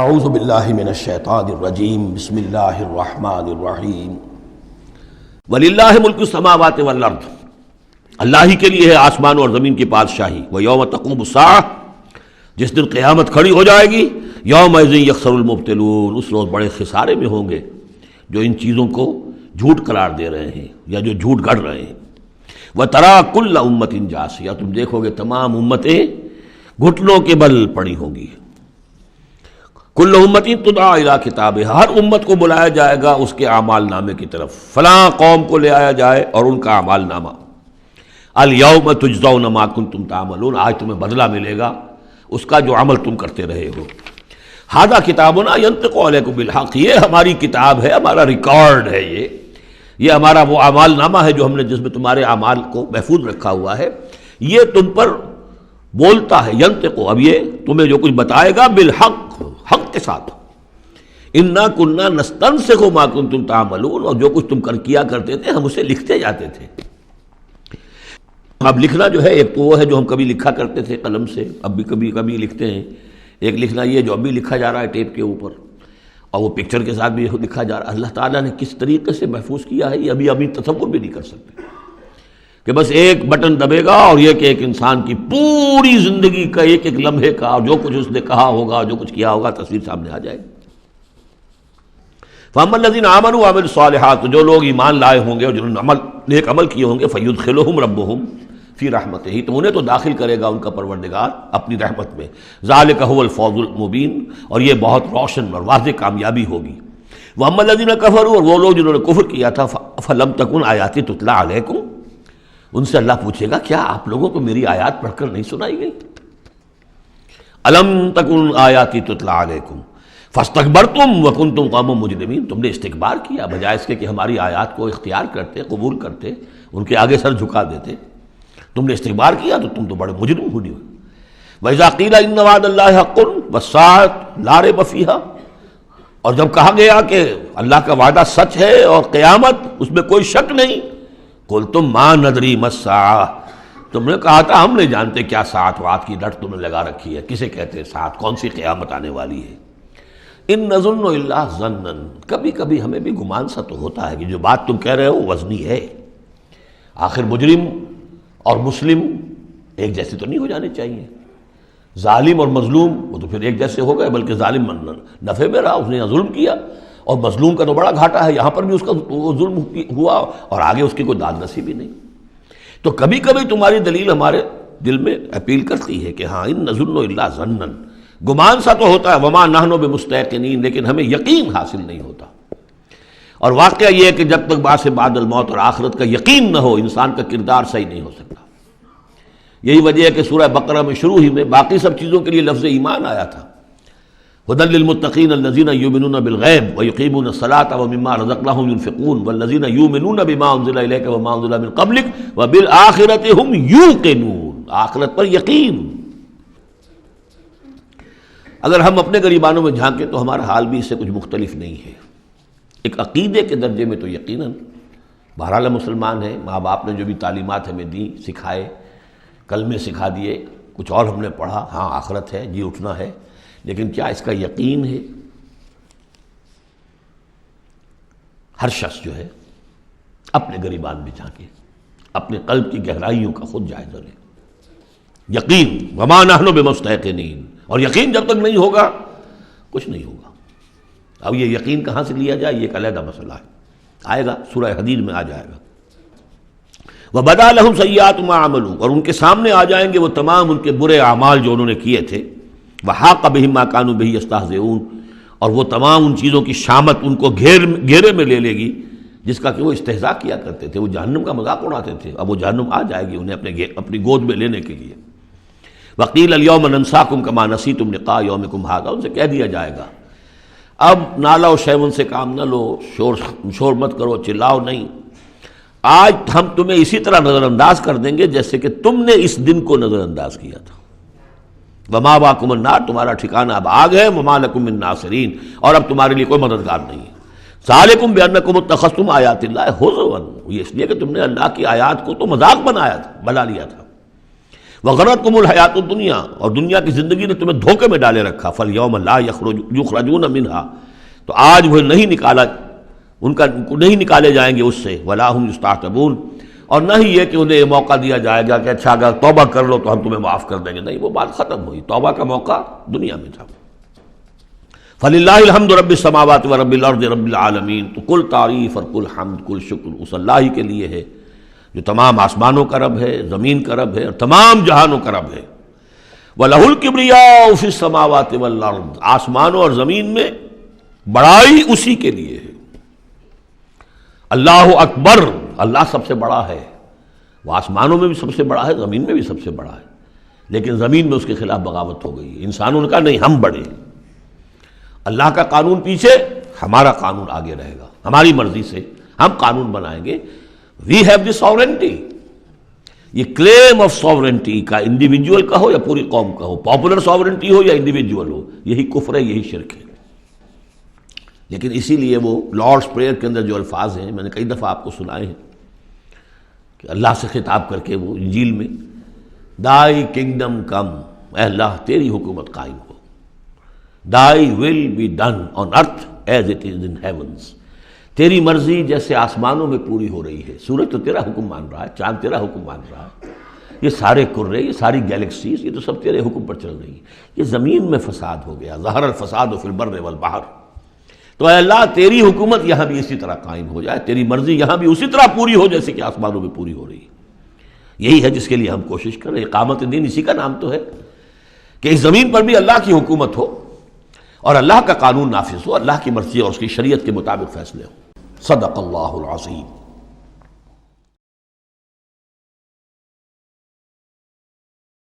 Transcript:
اعوذ باللہ من الشیطان الرجیم بسم اللہ الرحمن الرحیم وللہ ملک السماوات والارض، اللہ ہی کے لیے ہے آسمان اور زمین کی بادشاہی۔ ویوم تقوم الساعہ، جس دن قیامت کھڑی ہو جائے گی، یومئذ یخسر المبطلون، اس روز بڑے خسارے میں ہوں گے جو ان چیزوں کو جھوٹ قرار دے رہے ہیں یا جو جھوٹ گڑھ رہے ہیں۔ وترا کل امۃ جاثیہ، تم دیکھو گے تمام امتیں گھٹنوں کے بل پڑی ہوں گی۔ کل امت تدعا الی کتابہا، ہر امت کو بلایا جائے گا اس کے اعمال نامے کی طرف، فلاں قوم کو لے آیا جائے اور ان کا اعمال نامہ۔ الیوم تجزون ما کنتم تعملون، آج تمہیں بدلہ ملے گا اس کا جو عمل تم کرتے رہے ہو۔ ھذا کتابنا ینطق علیکم بالحق، یہ ہماری کتاب ہے، ہمارا ریکارڈ ہے، یہ ہمارا وہ اعمال نامہ ہے جو ہم نے جس میں تمہارے اعمال کو محفوظ رکھا ہوا ہے، یہ تم پر بولتا ہے۔ ینطق، اب یہ تمہیں جو کچھ بتائے گا بالحق، حق کے ساتھ۔ انا کننا نستنسخ ما کنتم تعملون، اور جو کچھ تم کیا کرتے تھے ہم اسے لکھتے جاتے تھے۔ اب لکھنا جو ہے ایک تو وہ ہے جو ہم کبھی لکھا کرتے تھے قلم سے، اب بھی کبھی لکھتے ہیں۔ ایک لکھنا یہ جو اب بھی لکھا جا رہا ہے ٹیپ کے اوپر، اور وہ پکچر کے ساتھ بھی لکھا جا رہا ہے۔ اللہ تعالیٰ نے کس طریقے سے محفوظ کیا ہے یہ ابھی تصور بھی نہیں کر سکتے، کہ بس ایک بٹن دبے گا اور یہ کہ ایک انسان کی پوری زندگی کا ایک ایک لمحے کا جو کچھ اس نے کہا ہوگا، جو کچھ کیا ہوگا، تصویر سامنے آ جائے گی۔ فَأَمَّا الَّذِينَ آمَنُوا وَعَمِلُوا الصَّالِحَاتِ، جو لوگ ایمان لائے ہوں گے اور جنہوں نے نیک عمل کیے ہوں گے، فَيُدْخِلُهُمْ رَبُّهُمْ فِي رَحْمَتِهِ، تو انہیں تو داخل کرے گا ان کا پروردگار اپنی رحمت میں۔ ذَلِكَ هُوَ الْفَوْزُ الْمُبِينُ، اور یہ بہت روشن اور واضح کامیابی ہوگی۔ وَأَمَّا الَّذِينَ كَفَرُوا، اور وہ لوگ جنہوں نے کفر کیا تھا، فَلَمْ تَكُنْ آيَاتِي تُتْلَىٰ عَلَيْكُمْ، ان سے اللہ پوچھے گا کیا آپ لوگوں کو میری آیات پڑھ کر نہیں سنائی گئی؟ الم تکن آیاتی تتلی علیکم فاستکبرتم وکنتم قوما مجرمین، تم نے استکبار کیا بجائے اس کے کہ ہماری آیات کو اختیار کرتے، قبول کرتے، ان کے آگے سر جھکا دیتے۔ تم نے استکبار کیا تو تم تو بڑے مجرم ہوئے۔ وَإِذَا قِيلَ إِنَّ وَعْدَ اللَّهِ حَقٌّ وَالسَّاعَةُ لَا رَيْبَ فِيهَا، اور جب کہا گیا کہ اللہ کا وعدہ سچ ہے اور قیامت اس میں کوئی شک نہیں، قُلْتُم مَا نَدْرِي مَا السَّاعَةُ، تم نے کہا تھا ہم نہیں جانتے کیا ساعت وعد کی لٹ تم نے لگا رکھی ہے، کسے کہتے ہیں ساعت، کون سی قیامت آنے والی ہے۔ ان نظن الا ظنا، کبھی کبھی ہمیں بھی گمان سا تو ہوتا ہے کہ جو بات تم کہہ رہے ہو وزنی ہے۔ آخر مجرم اور مسلم ایک جیسے تو نہیں ہو جانے چاہیے، ظالم اور مظلوم وہ تو پھر ایک جیسے ہو گئے، بلکہ ظالم نفع میں رہا، اس نے ظلم کیا، اور مظلوم کا تو بڑا گھاٹا ہے، یہاں پر بھی اس کا ظلم ہوا اور آگے اس کی کوئی داد نصیبی نہیں۔ تو کبھی کبھی تمہاری دلیل ہمارے دل میں اپیل کرتی ہے کہ ہاں ان نظن الا ظنا، گمان سا تو ہوتا ہے، وما نحن بمستيقنين، لیکن ہمیں یقین حاصل نہیں ہوتا۔ اور واقعہ یہ ہے کہ جب تک بعث بعد الموت اور آخرت کا یقین نہ ہو انسان کا کردار صحیح نہیں ہو سکتا۔ یہی وجہ ہے کہ سورہ بقرہ میں شروع ہی میں باقی سب چیزوں کے لیے لفظ ایمان آیا تھا، هدى للمتقين الذين يؤمنون بالغیب ويقيمون الصلاة ومما رزقناهم ينفقون والذين يؤمنون بما انزل اليك وما انزل من قبلك وبالآخرة هم يوقنون، آخرت پر یقین۔ اگر ہم اپنے غریبانوں میں جھانکیں تو ہمارا حال بھی اس سے کچھ مختلف نہیں ہے۔ ایک عقیدے کے درجے میں تو یقیناً بہرحال ہم مسلمان ہیں، ماں باپ نے جو بھی تعلیمات ہمیں دی، سکھائے، کلمے سکھا دیے، کچھ اور ہم نے پڑھا، ہاں آخرت ہے، جی اٹھنا ہے، لیکن کیا اس کا یقین ہے؟ ہر شخص جو ہے اپنے غریبان میں جھانکے، اپنے قلب کی گہرائیوں کا خود جائزہ لے۔ یقین، وما نحن بمستيقنين، اور یقین جب تک نہیں ہوگا کچھ نہیں ہوگا۔ اب یہ یقین کہاں سے لیا جائے یہ ایک علیحدہ مسئلہ ہے، آئے گا سورہ حدید میں آ جائے گا۔ وَبَدَا لَهُمْ سَيِّئَاتُ مَا عَمَلُوا، اور ان کے سامنے آ جائیں گے وہ تمام ان کے برے اعمال جو انہوں نے کیے تھے۔ وَحَاقَ بِهِم مَا كَانُوا بِهِ يَسْتَهْزِئُونَ، اور وہ تمام ان چیزوں کی شامت ان کو گھیرے میں لے لے گی جس کا کہ وہ استہزاء کیا کرتے تھے، وہ جہنم کا مذاق اڑاتے تھے، اب وہ جہنم آ جائے گی انہیں اپنی گود میں لینے کے لیے۔ وَقِيلَ الْيَوْمَ نَنْسَاكُمْ كَمَا نَسِيتُمْ لِقَاءَ يَوْمِكُمْ هَذَا، ان سے کہہ دیا جائے گا اب نالا و شیون سے کام نہ لو، شور مت کرو، چلاؤ نہیں، آج ہم تمہیں اسی طرح نظر انداز کر دیں گے جیسے کہ تم نے اس دن کو نظر انداز کیا تھا۔ وَمَأْوَاكُمُ النَّارُ، تمہارا ٹھکانہ اب آگ ہے، وَمَا لَكُم مِّن نَاصِرِينَ، اور اب تمہارے لیے کوئی مددگار نہیں ہے۔ ذَلِكُمْ بِأَنَّكُمُ اتَّخَذْتُمْ آيَاتِ اللَّهِ هُزُوًا، یہ اس لیے کہ تم نے اللہ کی آیات کو تو مذاق بنا لیا تھا۔ وغرتکم الحیات الدنیا، اور دنیا کی زندگی نے تمہیں دھوکے میں ڈالے رکھا، فالیوم لا یخرجون منہا، تو آج وہ نہیں نکالے جائیں گے اس سے، ولا ہم یستعتبون، اور نہ ہی یہ کہ انہیں یہ موقع دیا جائے گا کہ اچھا اگر توبہ کر لو تو ہم تمہیں معاف کر دیں گے، نہیں، وہ بات ختم ہوئی، توبہ کا موقع دنیا میں تھا۔ فللہ الحمد رب السماوات و رب الارض رب العالمین، تو کل تعریف اور کل حمد کل شکر اس اللہ ہی کے لیے ہے جو تمام آسمانوں کا رب ہے، زمین کا رب ہے، اور تمام جہانوں کا رب ہے۔ وَلَهُ الْكِبْرِيَاءُ فِي السَّمَاوَاتِ وَالْأَرْضِ، آسمانوں اور زمین میں بڑائی اسی کے لیے ہے۔ اللہ اکبر، اللہ سب سے بڑا ہے، وہ آسمانوں میں بھی سب سے بڑا ہے، زمین میں بھی سب سے بڑا ہے، لیکن زمین میں اس کے خلاف بغاوت ہو گئی ہے، انسانوں نے کہا نہیں ہم بڑے ہیں، اللہ کا قانون پیچھے، ہمارا قانون آگے رہے گا، ہماری مرضی سے ہم قانون بنائیں گے، وی ہیو دی ساورنٹی۔ یہ کلیم آف ساورنٹی کا انڈیویجول کا ہو یا پوری قوم کا ہو، پاپولر ساورنٹی ہو یا انڈیویجول ہو، یہی کفر ہے، یہی شرک ہے۔ لیکن اسی لیے وہ لارڈس پریئر کے اندر جو الفاظ ہیں، میں نے کئی دفعہ آپ کو سنائے ہیں کہ اللہ سے خطاب کر کے وہ انجیل میں، دائی کنگڈم کم، اے اللہ تیری حکومت قائم ہو، Thy will be done on earth as it is in heavens، تیری مرضی جیسے آسمانوں میں پوری ہو رہی ہے، سورج تو تیرا حکم مان رہا ہے، چاند تیرا حکم مان رہا ہے، یہ سارے کرے، یہ ساری گیلیکسیز، یہ تو سب تیرے حکم پر چل رہی ہے، یہ زمین میں فساد ہو گیا، ظہر الفساد فی البر والبحر، تو اے اللہ تیری حکومت یہاں بھی اسی طرح قائم ہو جائے، تیری مرضی یہاں بھی اسی طرح پوری ہو جیسے کہ آسمانوں میں پوری ہو رہی ہے۔ یہی ہے جس کے لیے ہم کوشش کر رہے ہیں، اقامت دین اسی کا نام تو ہے کہ اس زمین پر بھی اللہ کی حکومت ہو اور اللہ کا قانون نافذ ہو، اللہ کی مرضی اور اس کی شریعت کے مطابق فیصلے ہوں۔ صدق اللہ العظیم۔